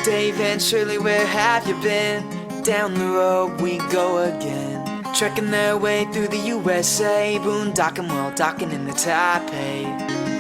Dave and Shirley, where have you been? Down the road we go again, trekking their way through the USA, boondocking while docking in the Taipei.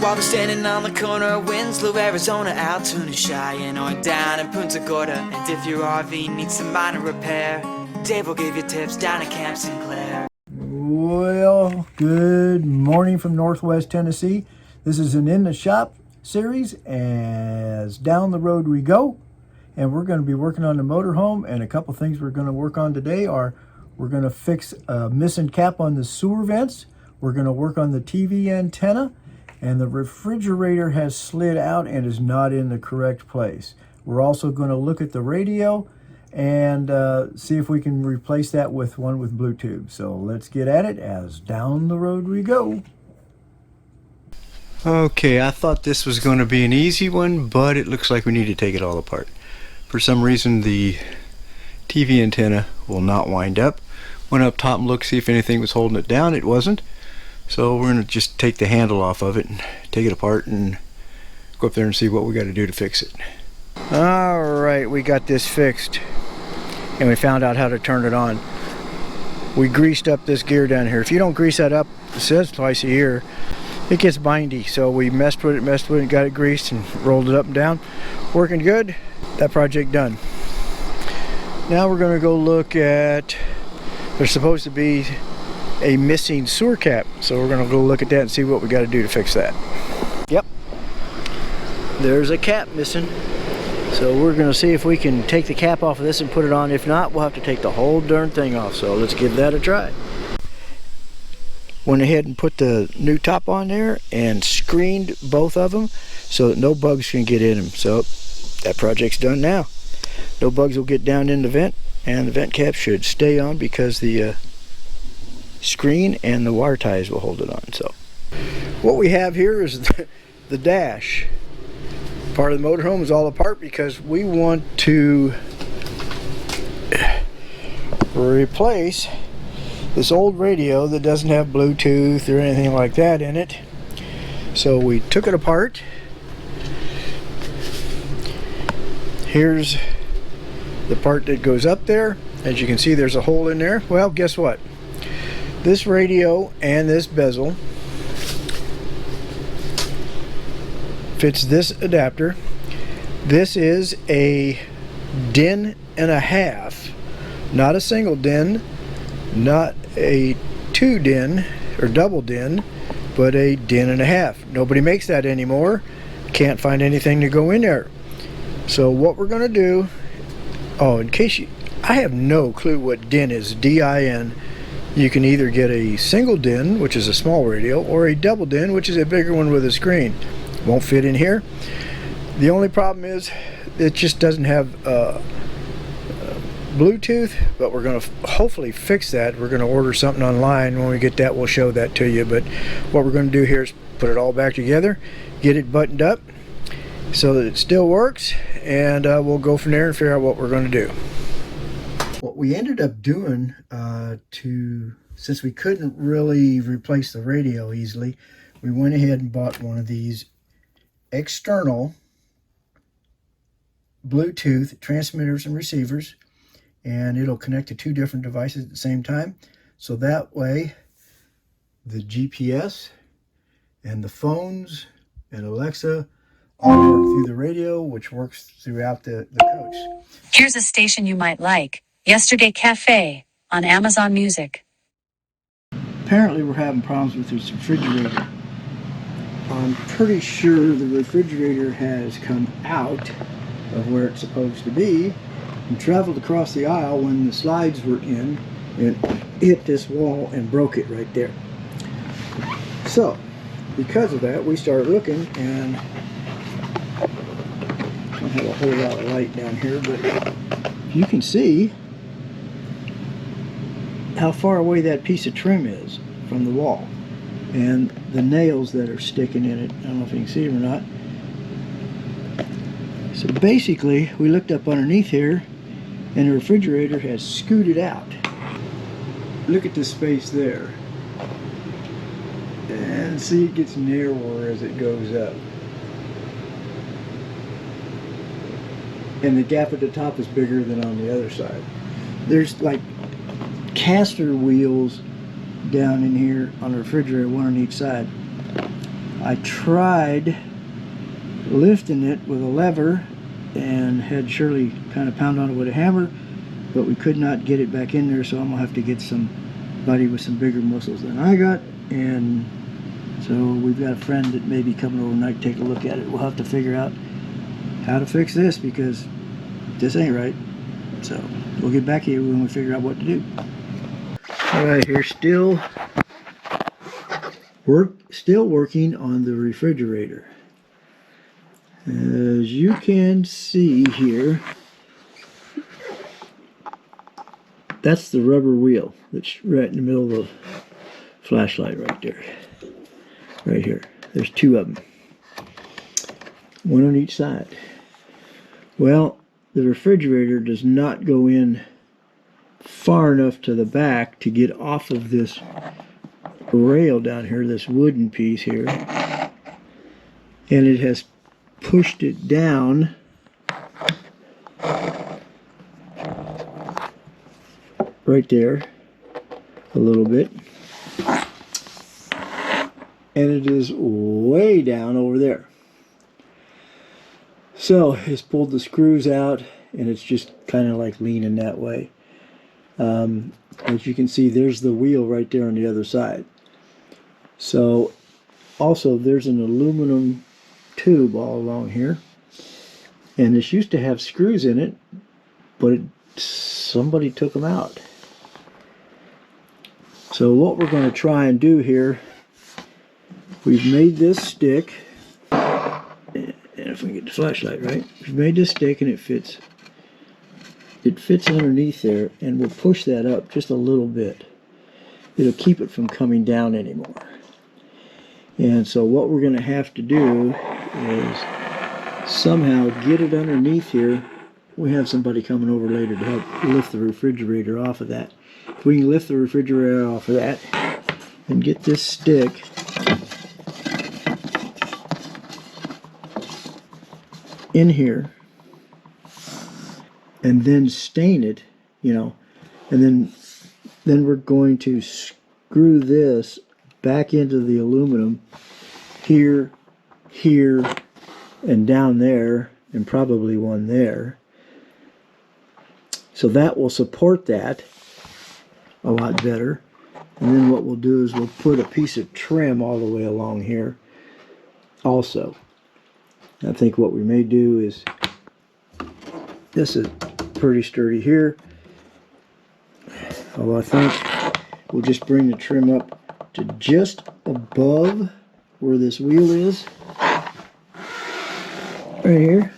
While they're standing on the corner of Winslow, Arizona, Altoona, Cheyenne, or down in Punta Gorda. And if your RV needs some minor repair, Dave will give you tips down at Camp Sinclair. Well, good morning from Northwest Tennessee. This is an In the Shop series as Down the Road We Go. And we're going to be working on the motorhome, and a couple things we're going to work on today are we're going to fix a missing cap on the sewer vents. We're going to work on the TV antenna, and the refrigerator has slid out and is not in the correct place. We're also going to look at the radio and see if we can replace that with one with Bluetooth. So let's get at it as Down the Road We Go. Okay, I thought this was going to be an easy one, but it looks like we need to take it all apart. For some reason the TV antenna will not wind up. Went up top and looked, see if anything was holding it down. It wasn't. So we're going to just take the handle off of it and take it apart and go up there and see what we got to do to fix it. Alright, we got this fixed and we found out how to turn it on. We greased up this gear down here. If you don't grease that up, it says twice a year, it gets bindy. So we messed with it, got it greased and rolled it up and down. Working good. That project done. Now we're going to go look at, there's supposed to be a missing sewer cap, so we're going to go look at that and see what we got to do to fix that. Yep, there's a cap missing, so we're going to see if we can take the cap off of this and put it on. If not, we'll have to take the whole darn thing off, so let's give that a try. Went ahead and put the new top on there and screened both of them so that no bugs can get in them. So that project's done now. No bugs will get down in the vent, and the vent cap should stay on because the screen and the wire ties will hold it on. So what we have here is the dash. Part of the motorhome is all apart because we want to replace this old radio that doesn't have Bluetooth or anything like that in it. So we took it apart. Here's the part that goes up there. As you can see, there's a hole in there. Well, guess what? This radio and this bezel fits this adapter. This is a DIN and a half, not a single DIN, not a 2 DIN or double DIN, but a DIN and a half. Nobody makes that anymore. Can't find anything to go in there. So what we're going to do, in case I have no clue what DIN is, D-I-N. You can either get a single DIN, which is a small radio, or a double DIN, which is a bigger one with a screen. Won't fit in here. The only problem is it just doesn't have Bluetooth, but we're going to hopefully fix that. We're going to order something online. When we get that, we'll show that to you. But what we're going to do here is put it all back together, get it buttoned up so that it still works, and we'll go from there and figure out what we're going to do. What we ended up doing since we couldn't really replace the radio easily, we went ahead and bought one of these external Bluetooth transmitters and receivers, and it'll connect to 2 different devices at the same time. So that way the GPS and the phones and Alexa all work through the radio, which works throughout the coach. Here's a station you might like. Yesterday Cafe on Amazon Music. Apparently we're having problems with this refrigerator. I'm pretty sure the refrigerator has come out of where it's supposed to be and traveled across the aisle when the slides were in and hit this wall and broke it right there. So because of that, we started looking, and I don't have a whole lot of light down here, but you can see how far away that piece of trim is from the wall and the nails that are sticking in it. I don't know if you can see them or not. So basically we looked up underneath here and the refrigerator has scooted out. Look at the space there, and see it gets narrower as it goes up. and the gap at the top is bigger than on the other side. There's like caster wheels down in here on the refrigerator, one on each side. I tried lifting it with a lever and had Shirley kind of pound on it with a hammer, but we could not get it back in there, so I'm gonna have to get somebody with some bigger muscles than I got. And so we've got a friend that may be coming overnight to take a look at it. We'll have to figure out how to fix this because this ain't right. So we'll get back here when we figure out what to do. All right, here still working on the refrigerator. As you can see here, that's the rubber wheel that's right in the middle of the flashlight right there. Right here. There's two of them. One on each side. Well, the refrigerator does not go in far enough to the back to get off of this rail down here, this wooden piece here. And it has pushed it down right there a little bit. And it is way down over there. So it's pulled the screws out and it's just kind of like leaning that way. As you can see, there's the wheel right there on the other side. So also there's an aluminum tube all along here. And this used to have screws in it, but somebody took them out. So what we're going to try and do here, we've made this stick, and if we can get the flashlight right, we've made this stick and it fits underneath there, and we'll push that up just a little bit. It'll keep it from coming down anymore. And so what we're going to have to do is somehow get it underneath here. We have somebody coming over later to help lift the refrigerator off of that. If we can lift the refrigerator off of that and get this stick in here and then stain it, you know, and then we're going to screw this back into the aluminum here, here, and down there, and probably one there. So that will support that a lot better. And then what we'll do is we'll put a piece of trim all the way along here also. I think what we may do is, this is pretty sturdy here, although I think we'll just bring the trim up to just above where this wheel is, right here.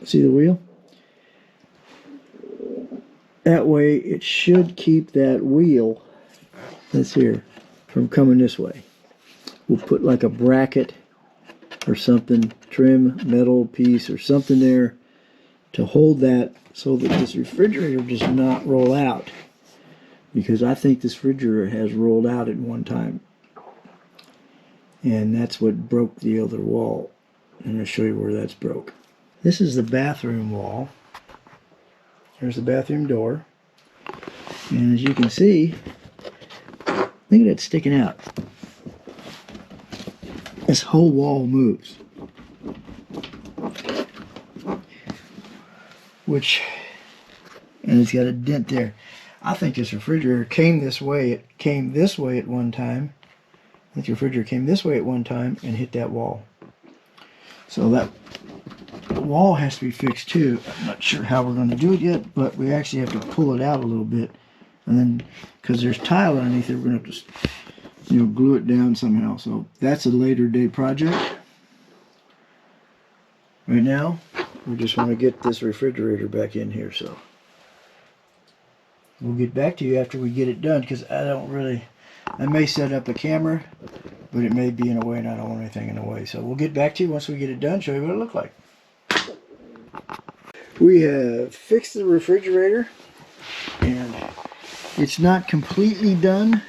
See the wheel? That way it should keep that wheel that's here from coming this way. We'll put like a bracket or something, trim, metal piece or something there to hold that so that this refrigerator does not roll out. Because I think this refrigerator has rolled out at one time. And that's what broke the other wall. I'm going to show you where that's broke. This is the bathroom wall. There's the bathroom door. And as you can see, look at that sticking out. This whole wall moves. And it's got a dent there. I think this refrigerator came this way. It came this way at one time. I think the refrigerator came this way at one time and hit that wall. So that wall has to be fixed too. I'm not sure how we're going to do it yet, but we actually have to pull it out a little bit. And then, because there's tile underneath it, we're going to have to, you know, glue it down somehow. So that's a later day project. Right now, we just want to get this refrigerator back in here. So we'll get back to you after we get it done, because I may set up a camera, but it may be in a way and I don't want anything in the way. So we'll get back to you once we get it done, show you what it looked like. We have fixed the refrigerator and it's not completely done.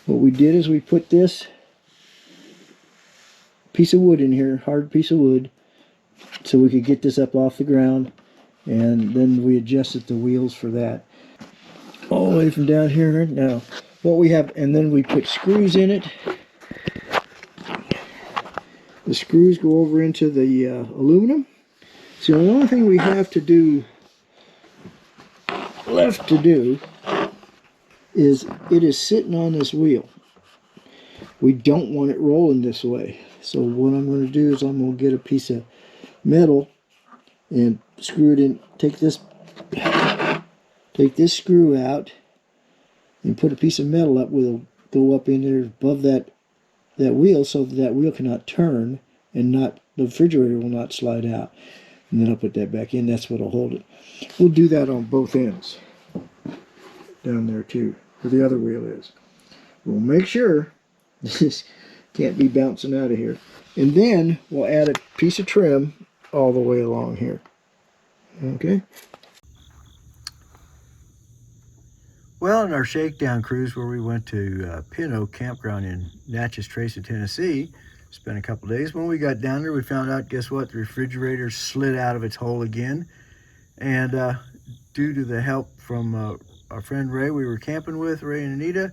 What we did is we put this piece of wood in here, hard piece of wood, so we could get this up off the ground, and then we adjusted the wheels for that. All the way from down here. Now, what we have, and then we put screws in it. The screws go over into the aluminum. So the only thing we have to do, left to do, is it is sitting on this wheel. We don't want it rolling this way. So what I'm going to do is I'm going to get a piece of metal and screw it in. Take this screw out and put a piece of metal up. We'll go up in there above that wheel so that wheel cannot turn and the refrigerator will not slide out. And then I'll put that back in. That's what will hold it. We'll do that on both ends down there too, where the other wheel is. We'll make sure this can't be bouncing out of here. And then we'll add a piece of trim all the way along here. Okay. Well, on our shakedown cruise where we went to Pin Oak Campground in Natchez Trace, Tennessee, spent a couple days. When we got down there, we found out, guess what? The refrigerator slid out of its hole again. And due to the help from our friend Ray we were camping with, Ray and Anita,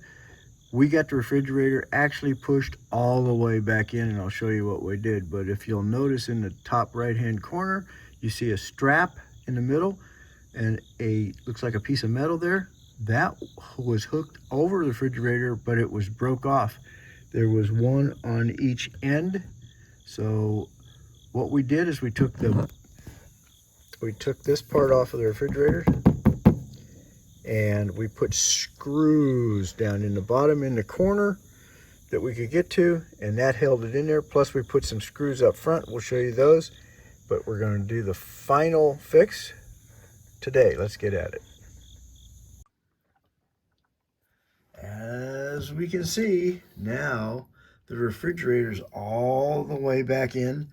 we got the refrigerator actually pushed all the way back in, and I'll show you what we did. But if you'll notice in the top right-hand corner, you see a strap in the middle and looks like a piece of metal there. That was hooked over the refrigerator, but it was broke off. There was one on each end. So what we did is we took this part off of the refrigerator and we put screws down in the bottom in the corner that we could get to, and that held it in there. Plus we put some screws up front. We'll show you those, but we're going to do the final fix today. Let's get at it. As we can see, now the refrigerator's all the way back in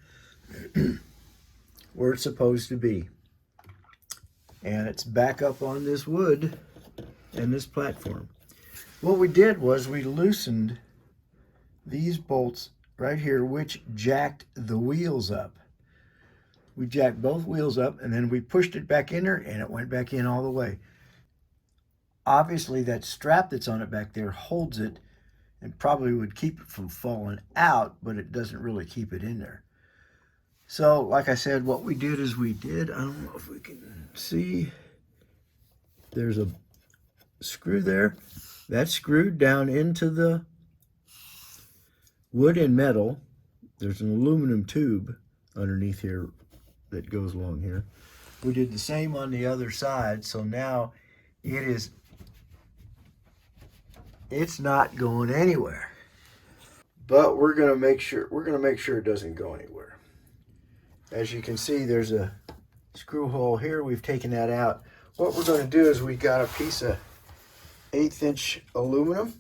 where it's supposed to be. And it's back up on this wood and this platform. What we did was we loosened these bolts right here, which jacked the wheels up. We jacked both wheels up, and then we pushed it back in there, and it went back in all the way. Obviously, that strap that's on it back there holds it and probably would keep it from falling out, but it doesn't really keep it in there. So, like I said, what we did is I don't know if we can see, there's a screw there. That's screwed down into the wood and metal. There's an aluminum tube underneath here that goes along here. We did the same on the other side, so now it's not going anywhere. But we're gonna make sure it doesn't go anywhere. As you can see, there's a screw hole here. We've taken that out. What we're going to do is we got a piece of 1/8 inch aluminum.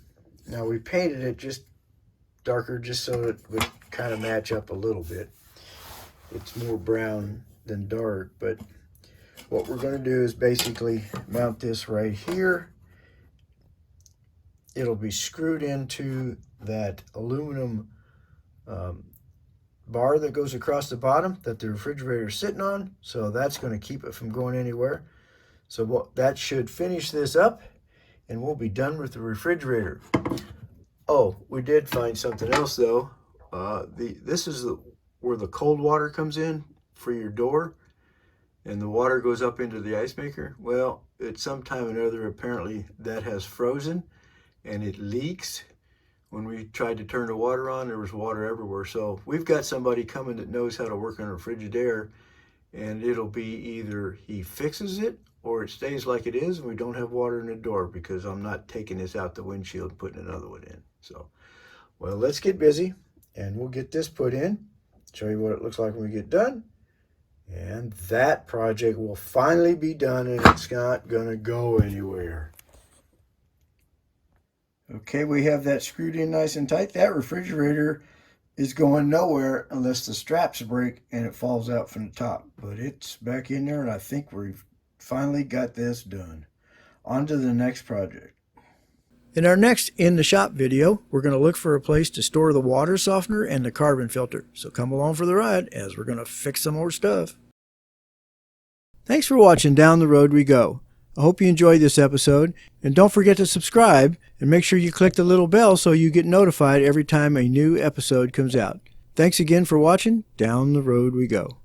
Now we painted it just darker just so it would kind of match up a little bit. It's more brown than dark, but what we're going to do is basically mount this right here. It'll be screwed into that aluminum bar that goes across the bottom that the refrigerator is sitting on, so that's going to keep it from going anywhere. So that should finish this up, and we'll be done with the refrigerator. Oh, we did find something else though. This is where the cold water comes in for your door, and the water goes up into the ice maker. Well, at some time or another, apparently that has frozen and it leaks. When we tried to turn the water on, there was water everywhere. So we've got somebody coming that knows how to work on a Frigidaire, and it'll be either he fixes it or it stays like it is and we don't have water in the door, because I'm not taking this out the windshield and putting another one in. So, well, let's get busy and we'll get this put in, show you what it looks like when we get done. And that project will finally be done, and it's not gonna go anywhere. Okay, we have that screwed in nice and tight. That refrigerator is going nowhere unless the straps break and it falls out from the top. But it's back in there, and I think we've finally got this done. On to the next project. In our next In the Shop video, we're going to look for a place to store the water softener and the carbon filter. So come along for the ride as we're going to fix some more stuff. Thanks for watching Down the Road We Go. I hope you enjoyed this episode, and don't forget to subscribe and make sure you click the little bell so you get notified every time a new episode comes out. Thanks again for watching Down the Road We Go.